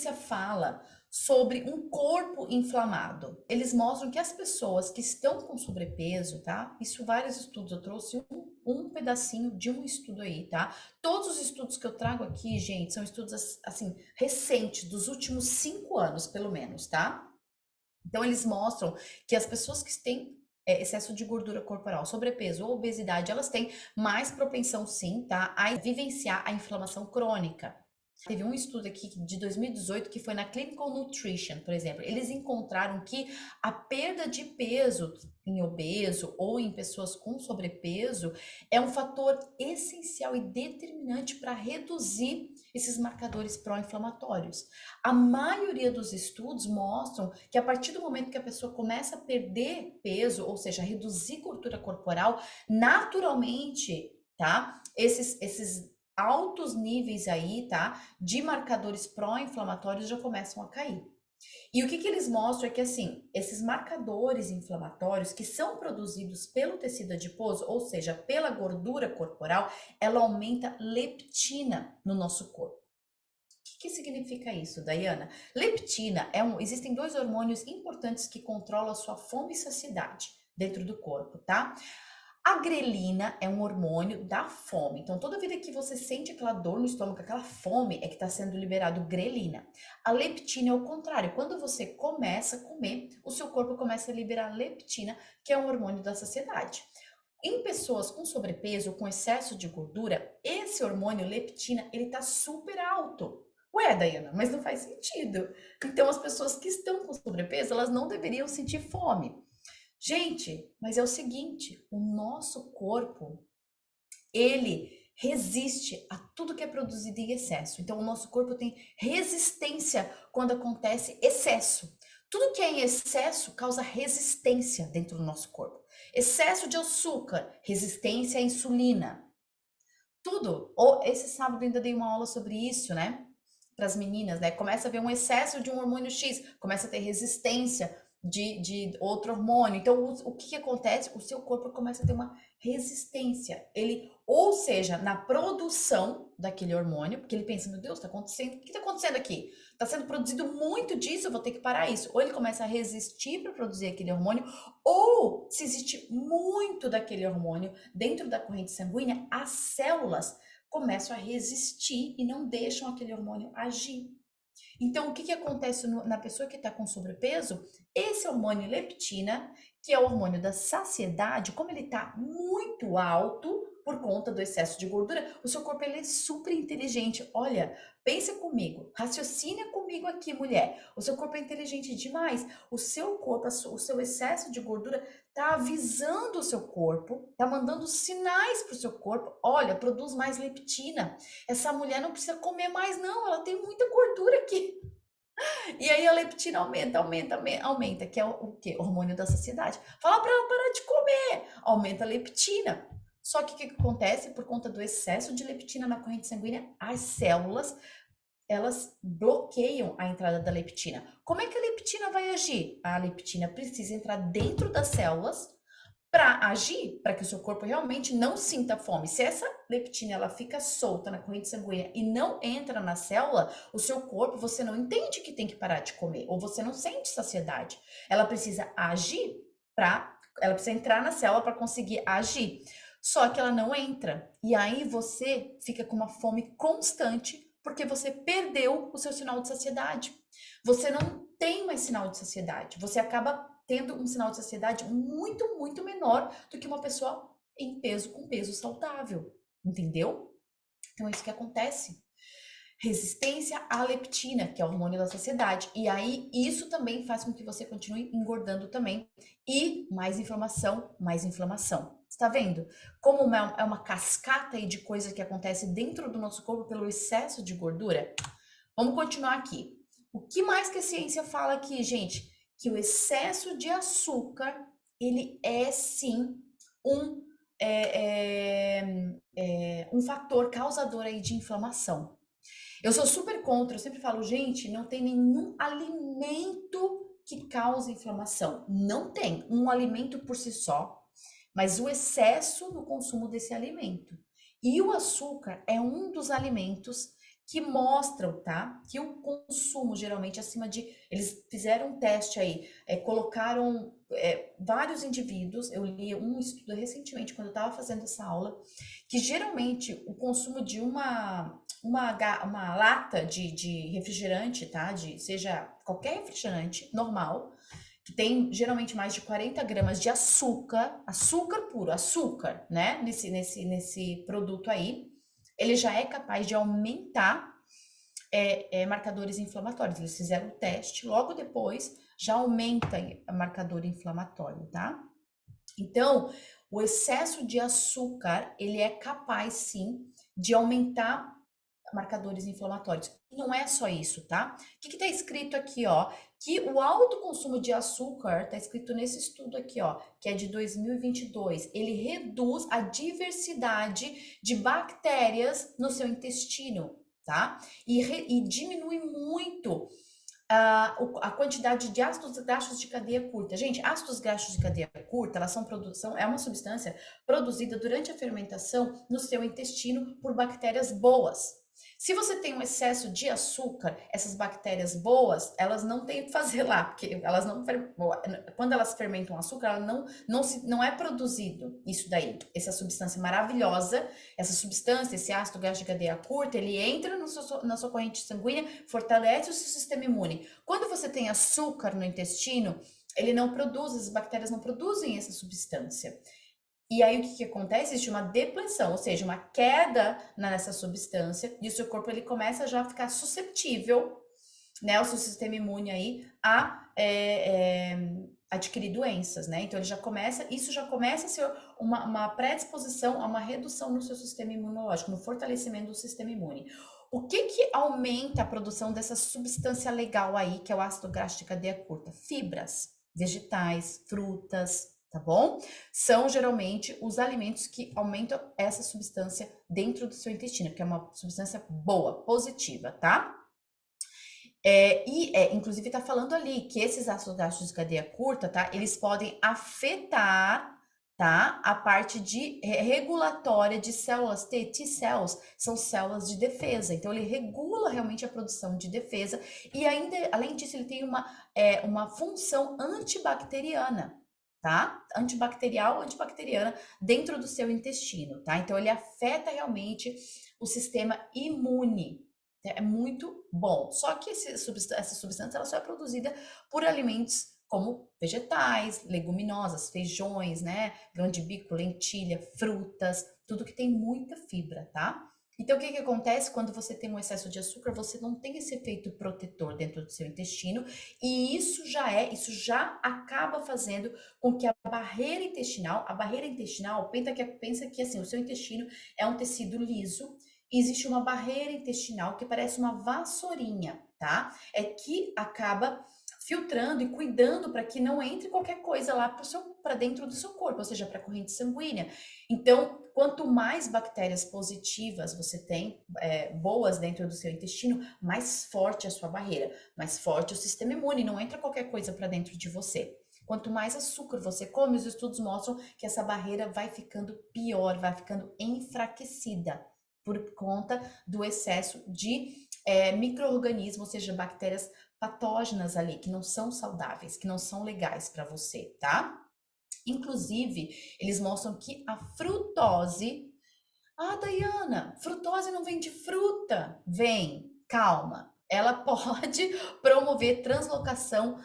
ciência fala sobre um corpo inflamado? Eles mostram que as pessoas que estão com sobrepeso, tá? Isso vários estudos, eu trouxe um pedacinho de um estudo aí, tá? Todos os estudos que eu trago aqui, gente, são estudos assim, recentes, dos últimos 5 anos, pelo menos, tá? Então, eles mostram que as pessoas que têm excesso de gordura corporal, sobrepeso ou obesidade, elas têm mais propensão, sim, tá, a vivenciar a inflamação crônica. Teve um estudo aqui de 2018 que foi na Clinical Nutrition, por exemplo. Eles encontraram que a perda de peso em obeso ou em pessoas com sobrepeso é um fator essencial e determinante para reduzir esses marcadores pró-inflamatórios. A maioria dos estudos mostram que a partir do momento que a pessoa começa a perder peso, ou seja, reduzir gordura corporal, naturalmente, tá? Esses altos níveis aí, tá? De marcadores pró-inflamatórios já começam a cair. E o que eles mostram é que, assim, esses marcadores inflamatórios que são produzidos pelo tecido adiposo, ou seja, pela gordura corporal, ela aumenta leptina no nosso corpo. O que significa isso, Dayana? Leptina existem dois hormônios importantes que controlam a sua fome e saciedade dentro do corpo, tá? A grelina é um hormônio da fome. Então, toda vida que você sente aquela dor no estômago, aquela fome, é que está sendo liberado grelina. A leptina é o contrário. Quando você começa a comer, o seu corpo começa a liberar leptina, que é um hormônio da saciedade. Em pessoas com sobrepeso, com excesso de gordura, esse hormônio leptina, ele tá super alto. Ué, Dayana, mas não faz sentido. Então, as pessoas que estão com sobrepeso, elas não deveriam sentir fome. Gente, mas é o seguinte, o nosso corpo, ele resiste a tudo que é produzido em excesso. Então, o nosso corpo tem resistência quando acontece excesso. Tudo que é em excesso causa resistência dentro do nosso corpo. Excesso de açúcar, resistência à insulina. Tudo. Ou esse sábado ainda dei uma aula sobre isso, né? Para as meninas, né? Começa a ver um excesso de um hormônio X, começa a ter resistência de outro hormônio. Então, o que acontece? O seu corpo começa a ter uma resistência. Ele, ou seja, na produção daquele hormônio, porque ele pensa, meu Deus, tá acontecendo, o que tá acontecendo aqui? Tá sendo produzido muito disso, eu vou ter que parar isso. Ou ele começa a resistir para produzir aquele hormônio, ou se existe muito daquele hormônio dentro da corrente sanguínea, as células começam a resistir e não deixam aquele hormônio agir. Então, o que acontece na pessoa que está com sobrepeso? Esse hormônio leptina, que é o hormônio da saciedade, como ele está muito alto por conta do excesso de gordura, o seu corpo ele é super inteligente. Olha, pensa comigo, raciocina comigo aqui, mulher. O seu corpo é inteligente demais. O seu corpo, o seu excesso de gordura está avisando o seu corpo, está mandando sinais para o seu corpo. Olha, produz mais leptina. Essa mulher não precisa comer mais, não. Ela tem muita gordura aqui. E aí a leptina aumenta, que é o quê? Hormônio da saciedade. Fala para ela parar de comer, aumenta a leptina. Só que o que acontece? Por conta do excesso de leptina na corrente sanguínea, as células, elas bloqueiam a entrada da leptina. Como é que a leptina vai agir? A leptina precisa entrar dentro das células para agir, para que o seu corpo realmente não sinta fome. Se essa leptina ela fica solta na corrente sanguínea e não entra na célula, o seu corpo, você não entende que tem que parar de comer, ou você não sente saciedade. Ela precisa agir ela precisa entrar na célula para conseguir agir. Só que ela não entra. E aí você fica com uma fome constante porque você perdeu o seu sinal de saciedade. Você não tem mais sinal de saciedade. Você acaba tendo um sinal de saciedade muito, muito menor do que uma pessoa em peso com peso saudável, entendeu? Então é isso que acontece. Resistência à leptina, que é o hormônio da saciedade. E aí isso também faz com que você continue engordando também. E mais inflamação, mais inflamação. Está vendo? Como é uma cascata aí de coisa que acontece dentro do nosso corpo pelo excesso de gordura. Vamos continuar aqui. O que mais que a ciência fala aqui, gente? Que o excesso de açúcar, ele é sim um, um fator causador aí de inflamação. Eu sou super contra, eu sempre falo, gente, não tem nenhum alimento que cause inflamação. Não tem um alimento por si só, mas o excesso no consumo desse alimento. E o açúcar é um dos alimentos que mostram, tá? Que o consumo geralmente acima de. Eles fizeram um teste aí, colocaram vários indivíduos. Eu li um estudo recentemente, quando eu estava fazendo essa aula, que geralmente o consumo de uma lata de refrigerante, tá? Seja qualquer refrigerante normal, que tem geralmente mais de 40 gramas de açúcar, açúcar puro, açúcar, né? Nesse produto aí, ele já é capaz de aumentar marcadores inflamatórios. Eles fizeram o teste, logo depois já aumenta marcador inflamatório, tá? Então, o excesso de açúcar, ele é capaz sim de aumentar marcadores inflamatórios. E não é só isso, tá? O que está escrito aqui, ó? Que o alto consumo de açúcar, tá escrito nesse estudo aqui, ó, que é de 2022, ele reduz a diversidade de bactérias no seu intestino, tá? E diminui muito a quantidade de ácidos graxos de cadeia curta. Gente, ácidos graxos de cadeia curta, elas é uma substância produzida durante a fermentação no seu intestino por bactérias boas. Se você tem um excesso de açúcar, essas bactérias boas, elas não têm o que fazer lá, porque elas não, quando elas fermentam açúcar, ela não é produzido isso daí, essa substância maravilhosa, essa substância, esse ácido graxo de cadeia curta, ele entra na sua corrente sanguínea, fortalece o seu sistema imune. Quando você tem açúcar no intestino, ele não produz, as bactérias não produzem essa substância. E aí o que acontece? Existe uma depleção, ou seja, uma queda nessa substância, e o seu corpo ele começa já a ficar suscetível, né, o seu sistema imune aí a adquirir doenças, né? Então isso já começa a ser uma predisposição a uma redução no seu sistema imunológico, no fortalecimento do sistema imune. O que aumenta a produção dessa substância legal aí, que é o ácido graxo de cadeia curta? Fibras, vegetais, frutas, tá bom? São geralmente os alimentos que aumentam essa substância dentro do seu intestino, que é uma substância boa, positiva, tá? Inclusive tá falando ali que esses ácidos graxos de cadeia curta, tá? Eles podem afetar, tá? A parte de regulatória de células T-cells, são células de defesa. Então ele regula realmente a produção de defesa e ainda, além disso, ele tem uma função antibacteriana, tá? Antibacteriana dentro do seu intestino, tá? Então ele afeta realmente o sistema imune. É muito bom. Só que essa substância ela só é produzida por alimentos como vegetais, leguminosas, feijões, né? Grão de bico, lentilha, frutas, tudo que tem muita fibra, tá? Então, o que acontece quando você tem um excesso de açúcar? Você não tem esse efeito protetor dentro do seu intestino, e isso já acaba fazendo com que a barreira intestinal, pensa que assim, o seu intestino é um tecido liso, existe uma barreira intestinal que parece uma vassourinha, tá? É que acaba filtrando e cuidando para que não entre qualquer coisa lá para dentro do seu corpo, ou seja, para a corrente sanguínea. Então, quanto mais bactérias positivas você tem, boas dentro do seu intestino, mais forte é a sua barreira, mais forte o sistema imune, não entra qualquer coisa para dentro de você. Quanto mais açúcar você come, os estudos mostram que essa barreira vai ficando pior, vai ficando enfraquecida por conta do excesso de micro-organismos, ou seja, bactérias patógenas ali, que não são saudáveis, que não são legais para você, tá? Inclusive, eles mostram que a frutose... Ah, Dayana, frutose não vem de fruta. Vem, calma. Ela pode promover translocação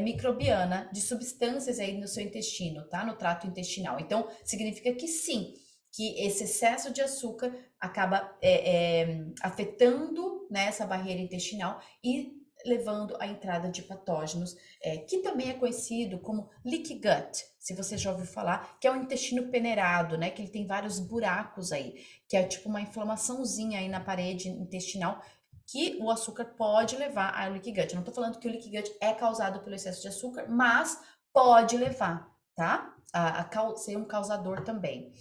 microbiana de substâncias aí no seu intestino, tá? No trato intestinal. Então, significa que sim, que esse excesso de açúcar acaba afetando, né, essa barreira intestinal e levando à entrada de patógenos, que também é conhecido como leaky gut, se você já ouviu falar, que é o intestino peneirado, né, que ele tem vários buracos aí, que é tipo uma inflamaçãozinha aí na parede intestinal, que o açúcar pode levar a leaky gut. Eu não tô falando que o leaky gut é causado pelo excesso de açúcar, mas pode levar, tá? A ser um causador também.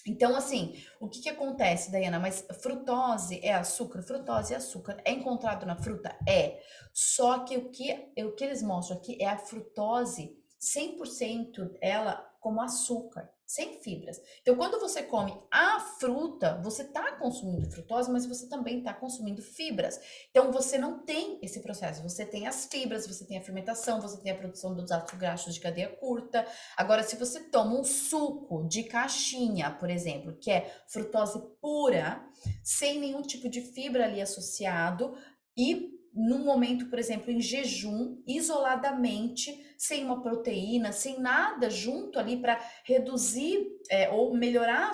Então, assim, o que acontece, Dayana? Mas frutose é açúcar? Frutose é açúcar. É encontrado na fruta? É. Só que o que eles mostram aqui é a frutose 100% ela como açúcar, sem fibras. Então, quando você come a fruta, você está consumindo frutose, mas você também está consumindo fibras. Então, você não tem esse processo. Você tem as fibras, você tem a fermentação, você tem a produção dos ácidos graxos de cadeia curta. Agora, se você toma um suco de caixinha, por exemplo, que é frutose pura, sem nenhum tipo de fibra ali associado, e num momento, por exemplo, em jejum, isoladamente, sem uma proteína, sem nada junto ali para reduzir ou melhorar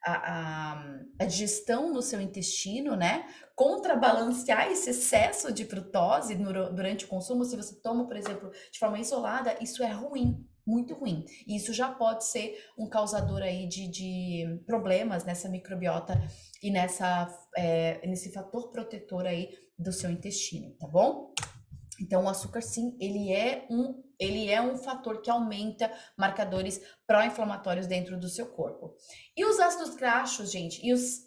a digestão no seu intestino, né? Contrabalancear esse excesso de frutose durante o consumo, se você toma, por exemplo, de forma isolada, isso é ruim, muito ruim. E isso já pode ser um causador aí de problemas nessa microbiota e nesse fator protetor aí do seu intestino, tá bom? Então, o açúcar, sim, ele é um fator que aumenta marcadores pró-inflamatórios dentro do seu corpo. E os ácidos graxos, gente, e as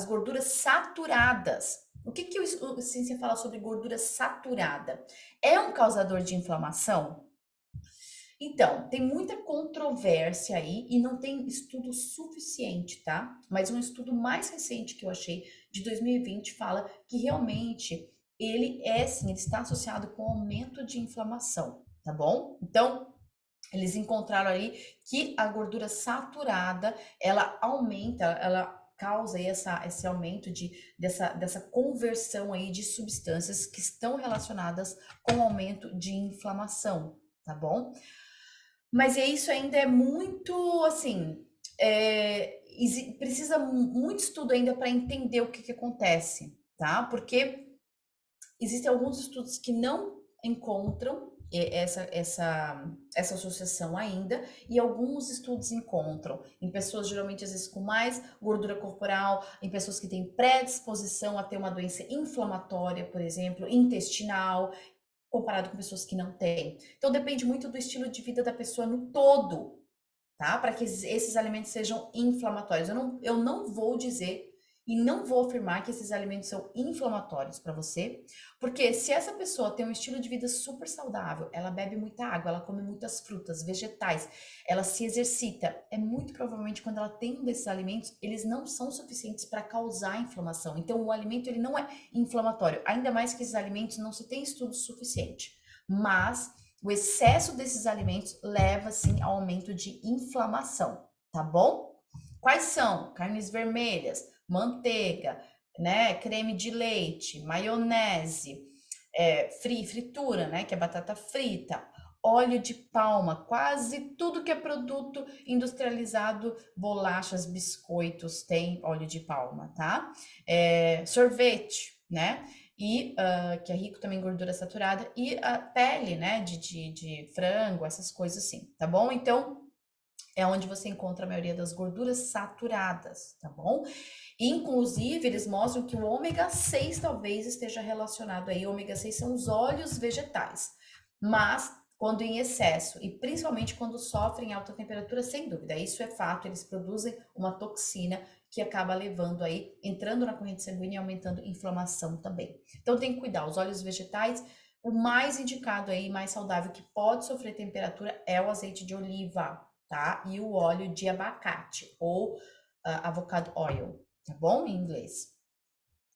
gorduras saturadas. O que que a ciência fala sobre gordura saturada? É um causador de inflamação? Então, tem muita controvérsia aí e não tem estudo suficiente, tá? Mas um estudo mais recente que eu achei, de 2020, fala que realmente ele está associado com aumento de inflamação, tá bom? Então, eles encontraram aí que a gordura saturada, ela aumenta, ela causa aí esse aumento dessa conversão aí de substâncias que estão relacionadas com o aumento de inflamação, tá bom? Mas isso ainda é muito, assim, precisa muito estudo ainda para entender o que que acontece, tá? Porque existem alguns estudos que não encontram essa associação ainda, e alguns estudos encontram em pessoas geralmente às vezes com mais gordura corporal, em pessoas que têm predisposição a ter uma doença inflamatória, por exemplo, intestinal, comparado com pessoas que não têm. Então depende muito do estilo de vida da pessoa no todo, tá? Para que esses alimentos sejam inflamatórios. Eu não vou dizer e não vou afirmar que esses alimentos são inflamatórios para você, porque se essa pessoa tem um estilo de vida super saudável, ela bebe muita água, ela come muitas frutas, vegetais, ela se exercita, é muito provavelmente quando ela tem um desses alimentos, eles não são suficientes para causar inflamação. Então o alimento ele não é inflamatório, ainda mais que esses alimentos não se tem estudo suficiente. Mas o excesso desses alimentos leva, sim, ao aumento de inflamação, tá bom? Quais são? Carnes vermelhas, manteiga, né? Creme de leite, maionese, fritura, né? Que é batata frita, óleo de palma, quase tudo que é produto industrializado, bolachas, biscoitos, tem óleo de palma, tá? Sorvete, né? E que é rico também em gordura saturada, e a pele, né, de frango, essas coisas assim, tá bom? Então, é onde você encontra a maioria das gorduras saturadas, tá bom? Inclusive, eles mostram que o ômega 6 talvez esteja relacionado aí. O ômega 6 são os óleos vegetais, mas quando em excesso, e principalmente quando sofrem alta temperatura, sem dúvida, isso é fato, eles produzem uma toxina que acaba levando aí, entrando na corrente sanguínea e aumentando a inflamação também. Então tem que cuidar, os óleos vegetais, o mais indicado aí, mais saudável que pode sofrer temperatura é o azeite de oliva, tá? E o óleo de abacate, ou avocado oil, tá bom? Em inglês.